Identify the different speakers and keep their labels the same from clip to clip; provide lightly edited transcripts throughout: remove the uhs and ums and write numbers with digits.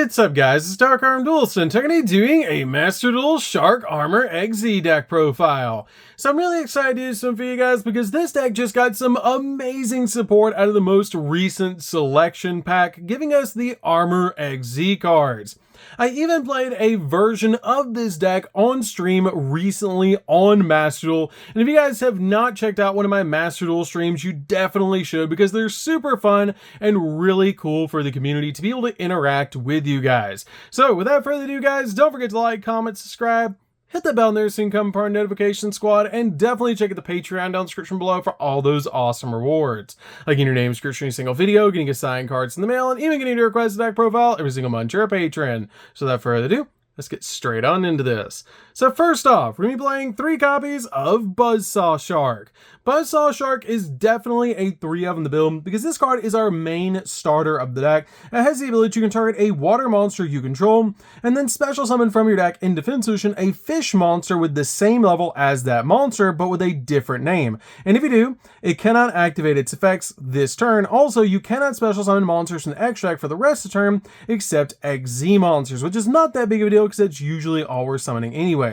Speaker 1: What's up guys, it's DarkArmedDuelist and today doing a Master Duel Shark Armor XZ deck profile. So I'm really excited to do this one for you guys because this deck just got some amazing support out of the most recent selection pack, giving us the Armor XZ cards. I even played a version of this deck on stream recently on Master Duel, and if you guys have not checked out one of my Master Duel streams, you definitely should because they're super fun and really cool for the community to be able to interact with you guys. So without further ado guys, don't forget to like, comment, subscribe, hit that bell there so you can become part of the notification squad, and definitely check out the Patreon down in the description below for all those awesome rewards. Like getting your name description in a single video, getting assigned cards in the mail, and even getting your requested deck profile every single month you're a patron. So without further ado, let's get straight on into this. So first off, we're going to be playing 3 copies of Buzzsaw Shark. Buzzsaw Shark is definitely a 3 of in the build because this card is our main starter of the deck. It has the ability you can target a water monster you control and then special summon from your deck in defense position a fish monster with the same level as that monster but with a different name. And if you do, it cannot activate its effects this turn. Also, you cannot special summon monsters from the extract for the rest of the turn except XZ monsters, which is not that big of a deal because that's usually all we're summoning anyways.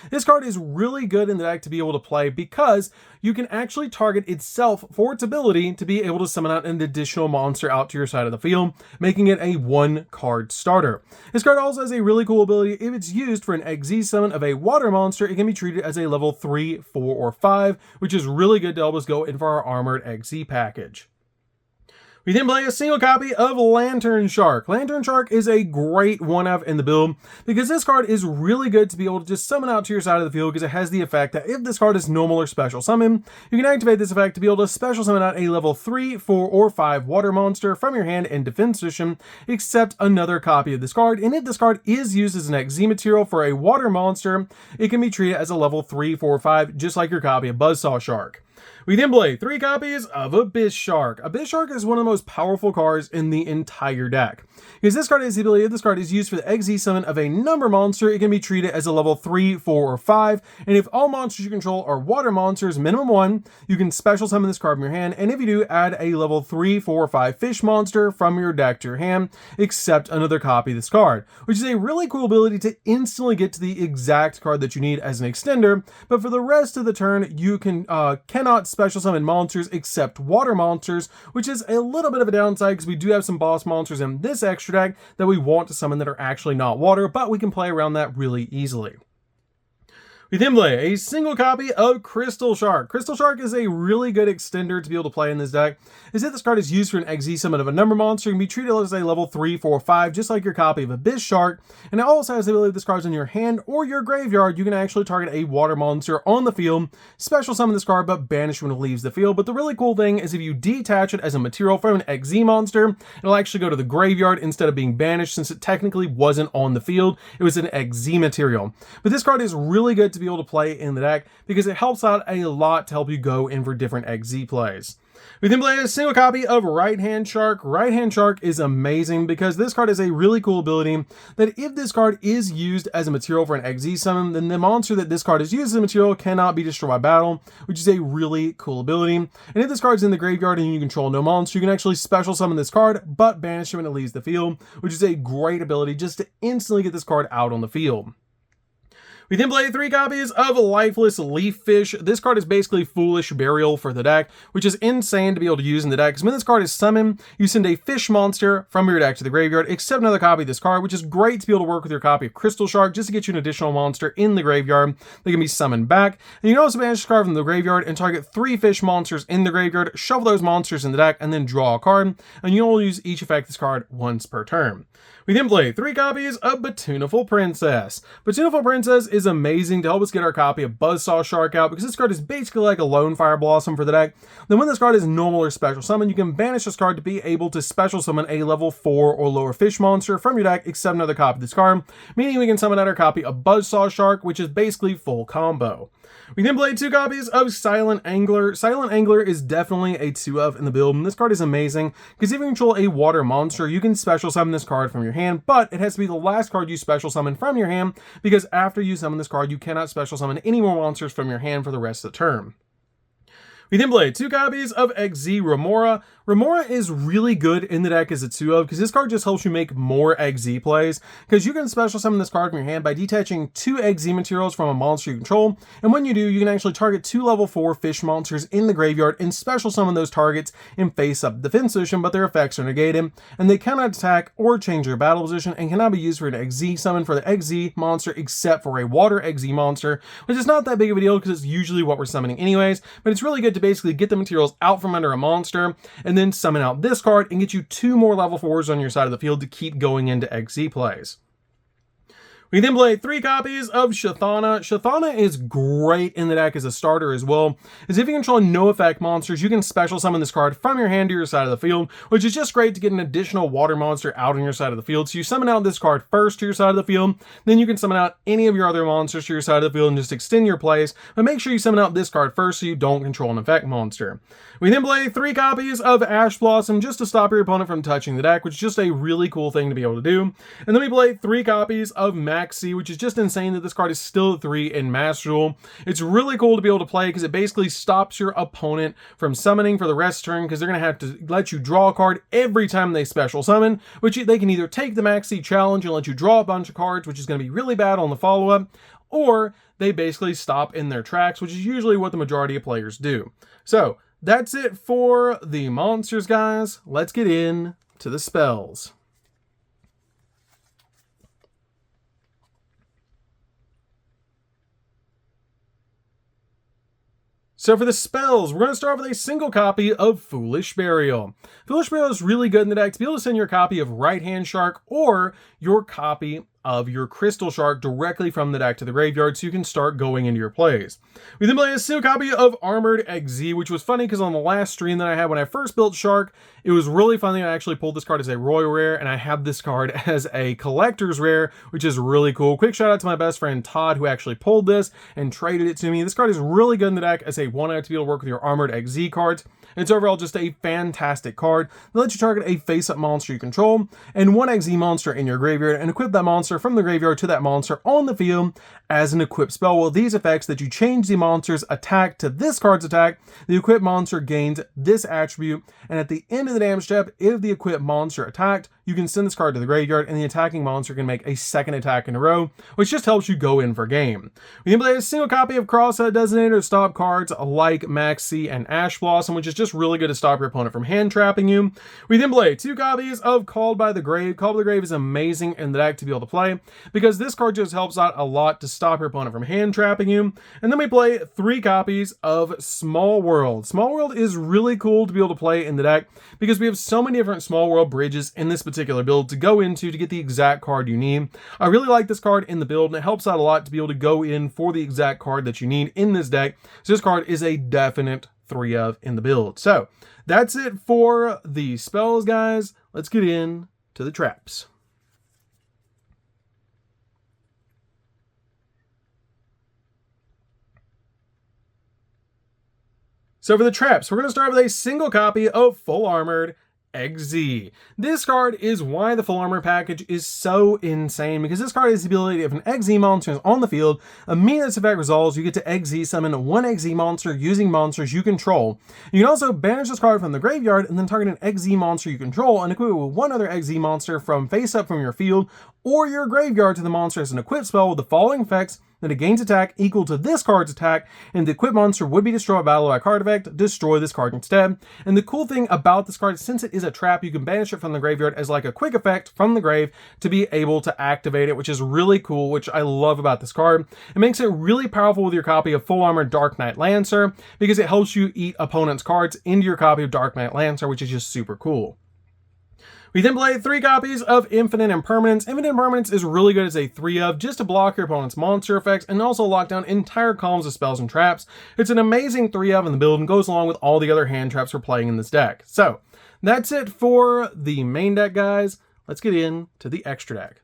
Speaker 1: This card is really good in the deck to be able to play because you can actually target itself for its ability to be able to summon out an additional monster out to your side of the field, making it a 1-card starter. This card also has a really cool ability. If it's used for an XZ summon of a water monster, it can be treated as a level 3, 4, or 5, which is really good to help us go in for our armored XZ package. We then play a single copy of Lantern Shark. Lantern Shark is a great 1-of in the build because this card is really good to be able to just summon out to your side of the field because it has the effect that if this card is normal or special summon, you can activate this effect to be able to special summon out a level 3, 4, or 5 water monster from your hand in defense position, except another copy of this card. And if this card is used as an XZ material for a water monster, it can be treated as a level 3, 4, or 5, just like your copy of Buzzsaw Shark. We then play 3 copies of Abyss Shark. Abyss Shark is one of the most powerful cards in the entire deck. Because this card has the ability, if this card is used for the XZ summon of a number monster, it can be treated as a level 3, 4, or 5. And if all monsters you control are water monsters, minimum 1, you can special summon this card from your hand. And if you do, add a level 3, 4, or 5 fish monster from your deck to your hand, except another copy of this card. Which is a really cool ability to instantly get to the exact card that you need as an extender. But for the rest of the turn, you cannot special summon monsters except water monsters, which is a little bit of a downside because we do have some boss monsters in this extra deck that we want to summon that are actually not water, but we can play around that really easily. We then play a single copy of Crystal Shark. Crystal Shark is a really good extender to be able to play in this deck. Is that this card is used for an XZ summon of a number monster, it can be treated as a level 3, 4, 5, just like your copy of Abyss Shark. And it also has the ability, if this card's in your hand or your graveyard, you can actually target a water monster on the field, special summon this card, but banish when it leaves the field. But the really cool thing is if you detach it as a material from an XZ monster, it'll actually go to the graveyard instead of being banished since it technically wasn't on the field. It was an XZ material. But this card is really good to be able to play in the deck because it helps out a lot to help you go in for different XZ plays. We then play a single copy of Right Hand Shark. Right Hand Shark is amazing because this card has a really cool ability that if this card is used as a material for an XZ summon, then the monster that this card is used as a material cannot be destroyed by battle, which is a really cool ability. And if this card's in the graveyard and you control no monster, you can actually special summon this card, but banish it when it leaves the field, which is a great ability just to instantly get this card out on the field. We then play 3 copies of Lifeless Leaf Fish. This card is basically Foolish Burial for the deck, which is insane to be able to use in the deck, because when this card is summoned, you send a fish monster from your deck to the graveyard, except another copy of this card, which is great to be able to work with your copy of Crystal Shark, just to get you an additional monster in the graveyard that can be summoned back. And you can also banish this card from the graveyard and target 3 fish monsters in the graveyard, shuffle those monsters in the deck, and then draw a card, and you only use each effect of this card once per turn. We then play 3 copies of Batunaful Princess. Batunaful Princess is amazing to help us get our copy of Buzzsaw Shark out because this card is basically like a Lone Fire Blossom for the deck. Then when this card is normal or special summon, you can banish this card to be able to special summon a level 4 or lower fish monster from your deck except another copy of this card, meaning we can summon out our copy of Buzzsaw Shark, which is basically full combo. We then play 2 copies of Silent Angler. Silent Angler is definitely a 2-of in the build, and this card is amazing because if you control a water monster, you can special summon this card from your hand, but it has to be the last card you special summon from your hand because after you summon this card, you cannot special summon any more monsters from your hand for the rest of the turn. We then play 2 copies of XZ Remora. Remora is really good in the deck as a 2-of because this card just helps you make more XZ plays, because you can special summon this card from your hand by detaching 2 XZ materials from a monster you control, and when you do, you can actually target 2 level 4 fish monsters in the graveyard and special summon those targets in face-up defense position, but their effects are negated, and they cannot attack or change their battle position, and cannot be used for an XZ summon for the XZ monster except for a water XZ monster, which is not that big of a deal because it's usually what we're summoning anyways, but it's really good to basically get the materials out from under a monster, and then summon out this card and get you 2 more level 4s on your side of the field to keep going into XZ plays. We then play 3 copies of Shathana. Shathana is great in the deck as a starter as well, as if you control no effect monsters, you can special summon this card from your hand to your side of the field, which is just great to get an additional water monster out on your side of the field. So you summon out this card first to your side of the field, then you can summon out any of your other monsters to your side of the field and just extend your plays, but make sure you summon out this card first so you don't control an effect monster. We then play 3 copies of Ash Blossom just to stop your opponent from touching the deck, which is just a really cool thing to be able to do. And then we play 3 copies of Maxi, which is just insane that this card is still a 3 in Master Duel. It's really cool to be able to play because it basically stops your opponent from summoning for the rest turn, because they're going to have to let you draw a card every time they special summon, which they can either take the Maxi challenge and let you draw a bunch of cards, which is going to be really bad on the follow-up, or they basically stop in their tracks, which is usually what the majority of players do. So that's it for the monsters, guys. Let's get in to the spells. So for the spells, we're going to start with a single copy of Foolish Burial. Foolish Burial is really good in the deck to be able to send your copy of Right Hand Shark or your copy of your Crystal Shark directly from the deck to the graveyard, so you can start going into your plays. We then play a single copy of Armored XZ, which was funny because on the last stream that I had when I first built Shark, it was really funny. I actually pulled this card as a Royal Rare, and I have this card as a Collector's Rare, which is really cool. Quick shout out to my best friend Todd, who actually pulled this and traded it to me. This card is really good in the deck as a 1-out to be able to work with your Armored XZ cards. It's overall just a fantastic card that lets you target a face-up monster you control and 1 XZ monster in your graveyard and equip that monster from the graveyard to that monster on the field as an equipped spell. With these effects that you change the monster's attack to this card's attack, the equipped monster gains this attribute, and at the end of the damage step, if the equipped monster attacked, you can send this card to the graveyard and the attacking monster can make a second attack in a row, which just helps you go in for game. We can play a single copy of Crosshead Designator to stop cards like Maxi and Ash Blossom, which is just really good to stop your opponent from hand trapping you. We then play 2 copies of Called by the Grave. Called by the Grave is amazing in the deck to be able to play because this card just helps out a lot to stop your opponent from hand trapping you. And then we play 3 copies of Small World. Small World is really cool to be able to play in the deck because we have so many different Small World bridges in this particular build to go into to get the exact card you need. I really like this card in the build, and it helps out a lot to be able to go in for the exact card that you need in this deck. So this card is a definite 3-of in the build. So that's it for the spells, guys. Let's get in to the traps. So for the traps, we're going to start with a single copy of Full Armored XZ. This card is why the Full Armor package is so insane, because this card has the ability, if an XZ monster is on the field, immediately this effect resolves, you get to XZ summon 1 XZ monster using monsters you control. You can also banish this card from the graveyard and then target an XZ monster you control and equip it with 1 other XZ monster from face up from your field or your graveyard to the monster as an equipped spell with the following effects: that it gains attack equal to this card's attack, and the equipped monster would be destroyed by battle by card effect, destroy this card instead. And the cool thing about this card, since it is a trap, you can banish it from the graveyard as like a quick effect from the grave to be able to activate it, which is really cool, which I love about this card. It makes it really powerful with your copy of Full Armor Dark Knight Lancer, because it helps you eat opponent's cards into your copy of Dark Knight Lancer, which is just super cool. We then play 3 copies of Infinite Impermanence. Infinite Impermanence is really good as a 3-of, just to block your opponent's monster effects and also lock down entire columns of spells and traps. It's an amazing 3-of in the build and goes along with all the other hand traps we're playing in this deck. So that's it for the main deck, guys. Let's get into the extra deck.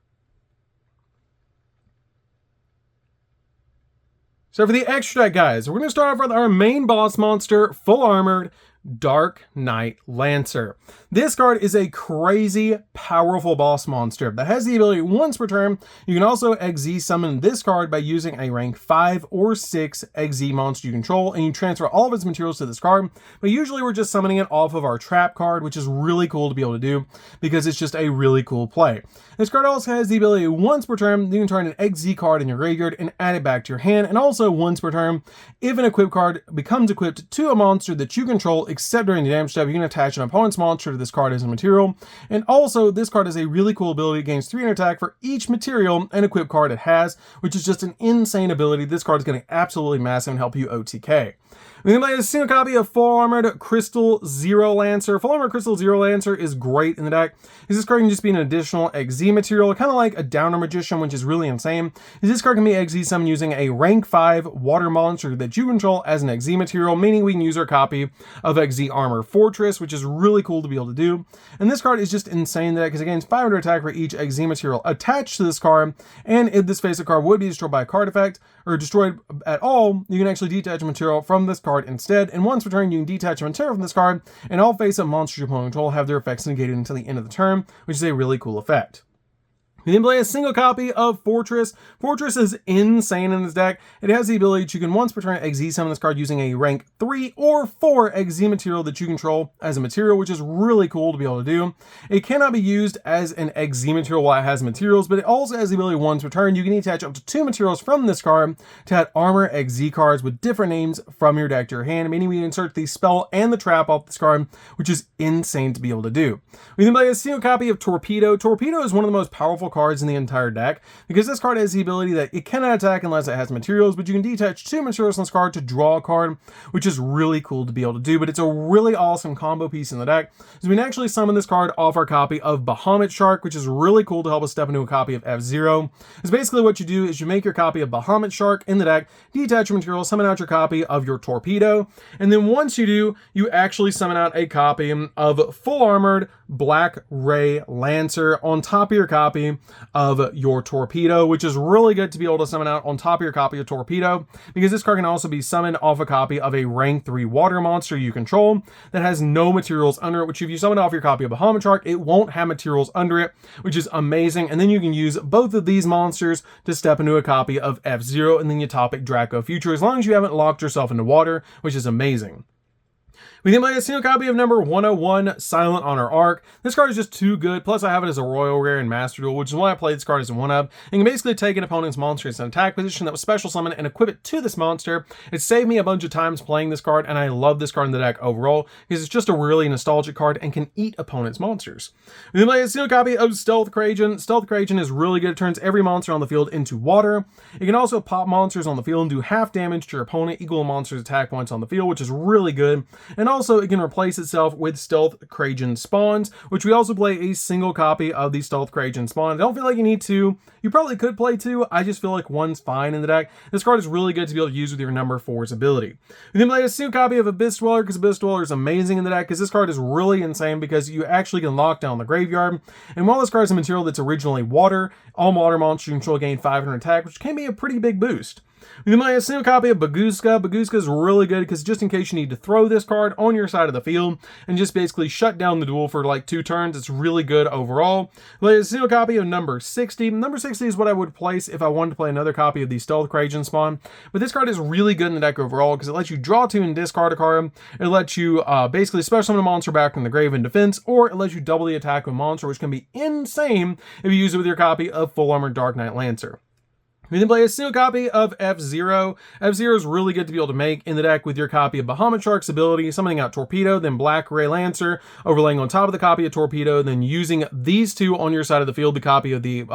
Speaker 1: So for the extra deck, guys, we're going to start off with our main boss monster, Full Armored Dark Knight Lancer. This card is a crazy powerful boss monster that has the ability once per turn. You can also XZ summon this card by using a rank 5 or 6 XZ monster you control, and you transfer all of its materials to this card, but usually we're just summoning it off of our trap card, which is really cool to be able to do because it's just a really cool play. This card also has the ability once per turn, you can turn an XZ card in your graveyard and add it back to your hand, and also once per turn, if an equipped card becomes equipped to a monster that you control, except during the damage step, you can attach an opponent's monster to this card as a material. And also, this card has a really cool ability, it gains 300 attack for each material and equipped card it has, which is just an insane ability. This card is getting absolutely massive and help you OTK. We can play a single copy of Full Armored Crystal Zero Lancer. Full Armored Crystal Zero Lancer is great in the deck, because this card can just be an additional XZ material, kind of like a Downer Magician, which is really insane. This card can be XZ summoned using a rank 5 water monster that you control as an XZ material, meaning we can use our copy of XZ Armor Fortress, which is really cool to be able to do. And this card is just insane in the deck, because it gains 500 attack for each XZ material attached to this card, and if this face of card would be destroyed by a card effect, or destroyed at all, you can actually detach a material from this card instead, and once per turn you can detach a material from this card, and all face-up monsters your opponent control have their effects negated until the end of the turn, which is a really cool effect. You can play a single copy of Fortress. Fortress is insane in this deck. It has the ability to, you can once per turn XZ summon this card using a rank 3 or 4 XZ material that you control as a material, which is really cool to be able to do. It cannot be used as an XZ material while it has materials, but it also has the ability once per turn, you can attach up to 2 materials from this card to add armor XZ cards with different names from your deck to your hand, meaning we can insert the spell and the trap off this card, which is insane to be able to do. We can play a single copy of Torpedo. Torpedo is one of the most powerful cards in the entire deck, because this card has the ability that it cannot attack unless it has materials, but you can detach 2 materials on this card to draw a card, which is really cool to be able to do. But it's a really awesome combo piece in the deck, so we can actually summon this card off our copy of Bahamut Shark, which is really cool to help us step into a copy of F-Zero. It's basically what you do is you make your copy of Bahamut Shark in the deck, detach your material, summon out your copy of your Torpedo, and then once you do, you actually summon out a copy of Full Armored Black Ray Lancer on top of your copy of your Torpedo, which is really good to be able to summon out on top of your copy of Torpedo, because this card can also be summoned off a copy of a rank 3 water monster you control that has no materials under it, which if you summon off your copy of Bahamut Shark, it won't have materials under it, which is amazing. And then you can use both of these monsters to step into a copy of F-Zero, and then you topic Draco Future, as long as you haven't locked yourself into water, which is amazing. We then play a single copy of number 101, Silent Honor Arc. This card is just too good, plus I have it as a Royal Rare in Master Duel, which is why I played this card as a 1-up. And can basically take an opponent's monster as an attack position that was special summon and equip it to this monster. It saved me a bunch of times playing this card, and I love this card in the deck overall, because it's just a really nostalgic card and can eat opponent's monsters. We then play a single copy of Stealth Kraken. Stealth Kraken is really good, it turns every monster on the field into water. It can also pop monsters on the field and do half damage to your opponent, equal monsters' attack points on the field, which is really good. And also it can replace itself with Stealth Kraken spawns, which we also play a single copy of the Stealth Kraken spawn. I don't feel like you need 2. You probably could play 2. I just feel like 1's fine in the deck. This card is really good to be able to use with your number 4's ability. We then play a single copy of Abyss Dweller, because Abyss Dweller is amazing in the deck, because this card is really insane because you actually can lock down the graveyard. And while this card is a material that's originally water, all water monsters you control gain 500 attack, which can be a pretty big boost. We then play a single copy of Bagooska. Bagooska is really good because just in case you need to throw this card on your side of the field and just basically shut down the duel for like 2 turns, it's really good overall. We play a single copy of number 60. Number 60 is what I would place if I wanted to play another copy of the Stealth Kraken spawn. But this card is really good in the deck overall because it lets you draw 2 and discard a card. It lets you basically special summon a monster back from the grave in defense, or it lets you double the attack of a monster, which can be insane if you use it with your copy of Full Armored Dark Knight Lancer. We then play a single copy of F-Zero. F-Zero is really good to be able to make in the deck with your copy of Bahamut Shark's ability, summoning out Torpedo, then Black Ray Lancer, overlaying on top of the copy of Torpedo, then using these 2 on your side of the field, the copy of the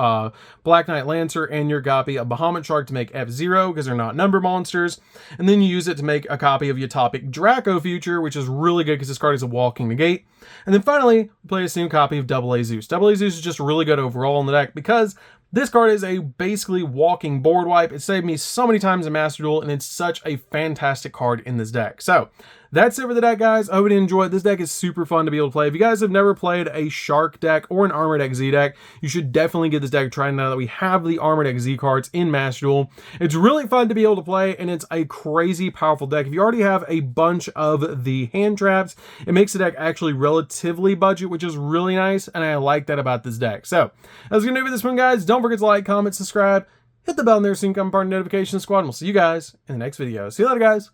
Speaker 1: Black Knight Lancer and your copy of Bahamut Shark to make F-Zero, because they're not number monsters, and then you use it to make a copy of your topic Draco Future, which is really good because this card is a walking negate. And then finally, we play a single copy of Double A Zeus. Double A Zeus is just really good overall in the deck because this card is a basically walking board wipe. It saved me so many times in Master Duel, and it's such a fantastic card in this deck. So, that's it for the deck, guys. I hope you enjoyed. This deck is super fun to be able to play. If you guys have never played a Shark deck or an Armored XZ deck, you should definitely give this deck a try now that we have the Armored XZ cards in Master Duel. It's really fun to be able to play, and it's a crazy powerful deck. If you already have a bunch of the hand traps, it makes the deck actually relatively budget, which is really nice, and I like that about this deck. So, that's going to do it for this one, guys. Don't forget to like, comment, subscribe, hit the bell in there so you can become part of the notification squad, and we'll see you guys in the next video. See you later, guys.